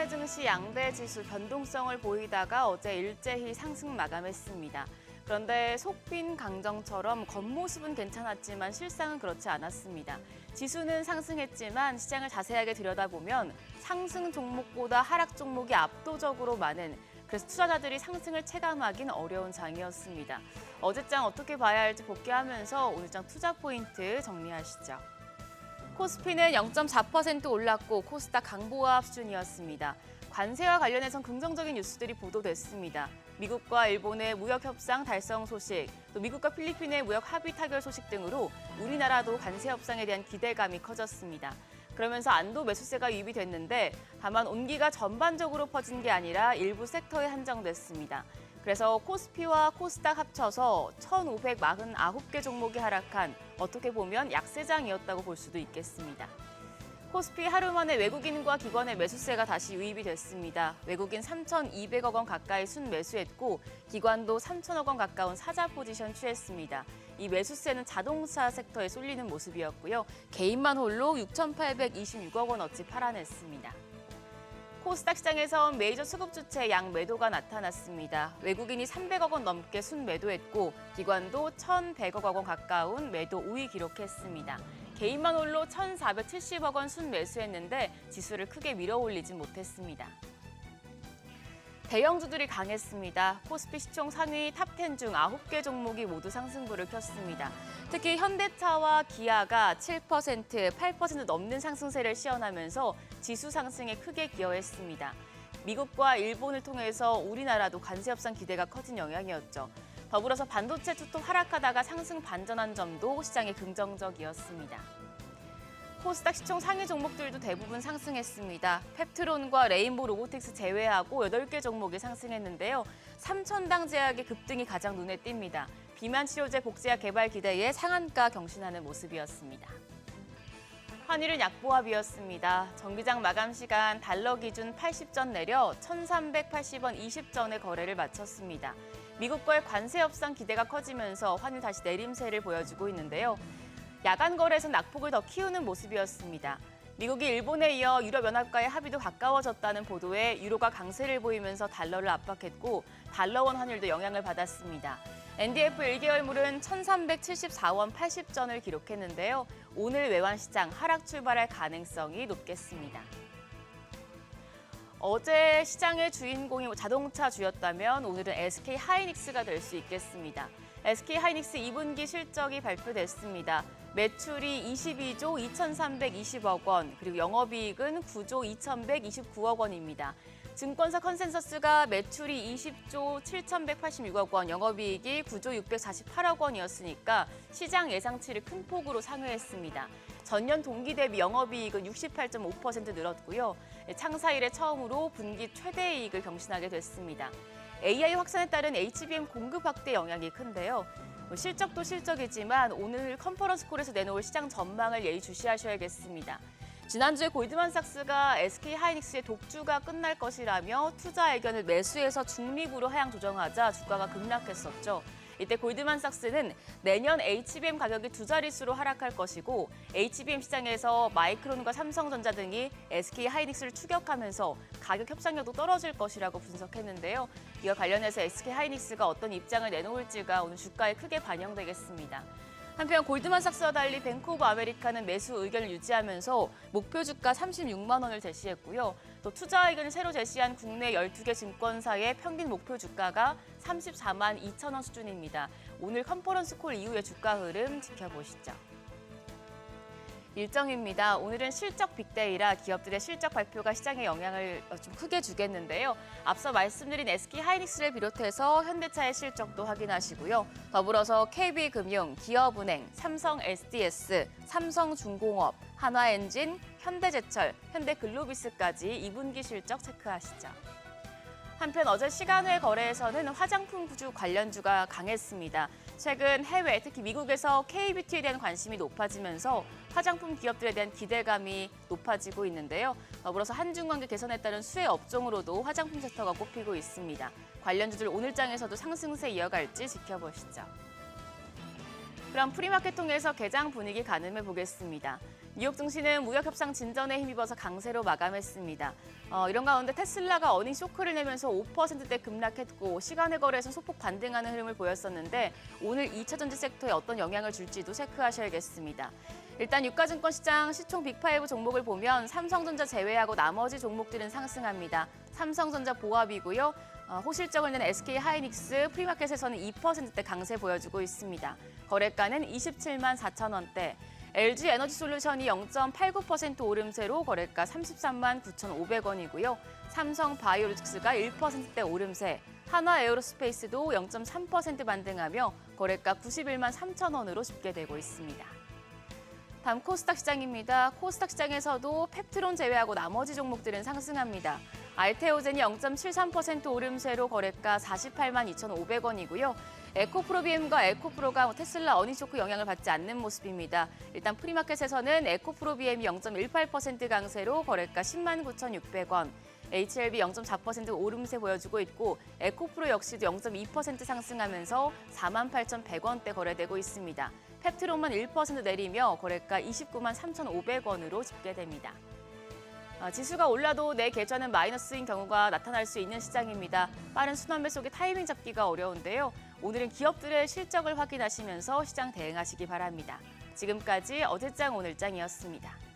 증시 양대 지수 변동성을 보이다가 어제 일제히 상승 마감했습니다. 그런데 속빈 강정처럼 겉모습은 괜찮았지만 실상은 그렇지 않았습니다. 지수는 상승했지만 시장을 자세하게 들여다보면 상승 종목보다 하락 종목이 압도적으로 많은, 그래서 투자자들이 상승을 체감하긴 어려운 장이었습니다. 어제장 어떻게 봐야 할지 복귀하면서 오늘장 투자 포인트 정리하시죠. 코스피는 0.4% 올랐고 코스닥 강보합 수준이었습니다. 관세와 관련해선 긍정적인 뉴스들이 보도됐습니다. 미국과 일본의 무역 협상 달성 소식, 또 미국과 필리핀의 무역 합의 타결 소식 등으로 우리나라도 관세 협상에 대한 기대감이 커졌습니다. 그러면서 안도 매수세가 유입이 됐는데 다만 온기가 전반적으로 퍼진 게 아니라 일부 섹터에 한정됐습니다. 그래서 코스피와 코스닥 합쳐서 1,549개 종목이 하락한, 어떻게 보면 약세장이었다고 볼 수도 있겠습니다. 코스피 하루 만에 외국인과 기관의 매수세가 다시 유입이 됐습니다. 외국인 3,200억 원 가까이 순매수했고 기관도 3,000억 원 가까운 사자 포지션 취했습니다. 이 매수세는 자동차 섹터에 쏠리는 모습이었고요. 개인만 홀로 6,826억 원어치 팔아냈습니다. 코스닥 시장에선 메이저 수급 주체 양 매도가 나타났습니다. 외국인이 300억 원 넘게 순매도했고 기관도 1,100억 원 가까운 매도 우위 기록했습니다. 개인만 홀로 1,470억 원 순매수했는데 지수를 크게 밀어올리진 못했습니다. 대형주들이 강했습니다. 코스피 시총 상위 탑10 중 9개 종목이 모두 상승부를 켰습니다. 특히 현대차와 기아가 7%, 8% 넘는 상승세를 시현하면서 지수 상승에 크게 기여했습니다. 미국과 일본을 통해서 우리나라도 관세 협상 기대가 커진 영향이었죠. 더불어서 반도체 투톱 하락하다가 상승 반전한 점도 시장에 긍정적이었습니다. 코스닥 시총 상위 종목들도 대부분 상승했습니다. 펩트론과 레인보 로보틱스 제외하고 8개 종목이 상승했는데요. 삼천당 제약의 급등이 가장 눈에 띕니다. 비만 치료제 복제약 개발 기대에 상한가 경신하는 모습이었습니다. 환율은 약보합이었습니다. 정기장 마감 시간 달러 기준 80전 내려 1,380원 20전에 거래를 마쳤습니다. 미국과의 관세 협상 기대가 커지면서 환율 다시 내림세를 보여주고 있는데요. 야간 거래에서 낙폭을 더 키우는 모습이었습니다. 미국이 일본에 이어 유럽연합과의 합의도 가까워졌다는 보도에 유로가 강세를 보이면서 달러를 압박했고 달러원 환율도 영향을 받았습니다. NDF 1개월물은 1,374원 80전을 기록했는데요. 오늘 외환시장 하락 출발할 가능성이 높겠습니다. 어제 시장의 주인공이 자동차주였다면 오늘은 SK 하이닉스가 될 수 있겠습니다. SK 하이닉스 2분기 실적이 발표됐습니다. 매출이 22조 2,320억 원, 그리고 영업이익은 9조 2,129억 원입니다. 증권사 컨센서스가 매출이 20조 7,186억 원, 영업이익이 9조 648억 원이었으니까 시장 예상치를 큰 폭으로 상회했습니다. 전년 동기 대비 영업이익은 68.5% 늘었고요. 창사 이래 처음으로 분기 최대 이익을 경신하게 됐습니다. AI 확산에 따른 HBM 공급 확대 영향이 큰데요. 실적도 실적이지만 오늘 컨퍼런스콜에서 내놓을 시장 전망을 예의주시하셔야겠습니다. 지난주에 골드만삭스가 SK 하이닉스의 독주가 끝날 것이라며 투자 의견을 매수해서 중립으로 하향 조정하자 주가가 급락했었죠. 이때 골드만삭스는 내년 HBM 가격이 두 자릿수로 하락할 것이고 HBM 시장에서 마이크론과 삼성전자 등이 SK 하이닉스를 추격하면서 가격 협상력도 떨어질 것이라고 분석했는데요. 이와 관련해서 SK 하이닉스가 어떤 입장을 내놓을지가 오늘 주가에 크게 반영되겠습니다. 한편 골드만삭스와 달리 뱅크 오브 아메리카는 매수 의견을 유지하면서 목표 주가 36만 원을 제시했고요. 또 투자 의견을 새로 제시한 국내 12개 증권사의 평균 목표 주가가 34만 2천 원 수준입니다. 오늘 컨퍼런스 콜 이후의 주가 흐름 지켜보시죠. 일정입니다. 오늘은 실적 빅데이라 기업들의 실적 발표가 시장에 영향을 좀 크게 주겠는데요. 앞서 말씀드린 SK 하이닉스를 비롯해서 현대차의 실적도 확인하시고요. 더불어서 KB금융, 기업은행, 삼성 SDS, 삼성중공업, 한화엔진, 현대제철, 현대글로비스까지 2분기 실적 체크하시죠. 한편 어제 시간외 거래에서는 화장품 구주 관련주가 강했습니다. 최근 해외, 특히 미국에서 K뷰티에 대한 관심이 높아지면서 화장품 기업들에 대한 기대감이 높아지고 있는데요. 더불어서 한중 관계 개선에 따른 수혜 업종으로도 화장품 섹터가 꼽히고 있습니다. 관련주들 오늘장에서도 상승세 이어갈지 지켜보시죠. 그럼 프리마켓 통해서 개장 분위기 가늠해 보겠습니다. 뉴욕 증시는 무역 협상 진전에 힘입어서 강세로 마감했습니다. 이런 가운데 테슬라가 어닝 쇼크를 내면서 5%대 급락했고 시간의 거래에서 소폭 반등하는 흐름을 보였었는데 오늘 2차 전지 섹터에 어떤 영향을 줄지도 체크하셔야겠습니다. 일단 유가증권 시장 시총 빅5 종목을 보면 삼성전자 제외하고 나머지 종목들은 상승합니다. 삼성전자 보합이고요. 호실적을 낸 SK하이닉스, 프리마켓에서는 2%대 강세 보여주고 있습니다. 거래가는 27만 4천 원대. LG에너지솔루션이 0.89% 오름세로 거래가 33만 9,500원이고요. 삼성바이오로직스가 1%대 오름세, 한화에어로스페이스도 0.3% 반등하며 거래가 91만 3천 원으로 집계되고 있습니다. 다음 코스닥 시장입니다. 코스닥 시장에서도 펩트론 제외하고 나머지 종목들은 상승합니다. 알테오젠이 0.73% 오름세로 거래가 48만 2,500원이고요. 에코프로비엠과 에코프로가 테슬라 어닝쇼크 영향을 받지 않는 모습입니다. 일단 프리마켓에서는 에코프로비엠이 0.18% 강세로 거래가 10만 9,600원, HLB 0.4% 오름세 보여주고 있고 에코프로 역시도 0.2% 상승하면서 4만 8,100원대 거래되고 있습니다. 펩트론만 1% 내리며 거래가 29만 3,500원으로 집계됩니다. 지수가 올라도 내 계좌는 마이너스인 경우가 나타날 수 있는 시장입니다. 빠른 순환 매수의 타이밍 잡기가 어려운데요. 오늘은 기업들의 실적을 확인하시면서 시장 대응하시기 바랍니다. 지금까지 어제장 오늘장이었습니다.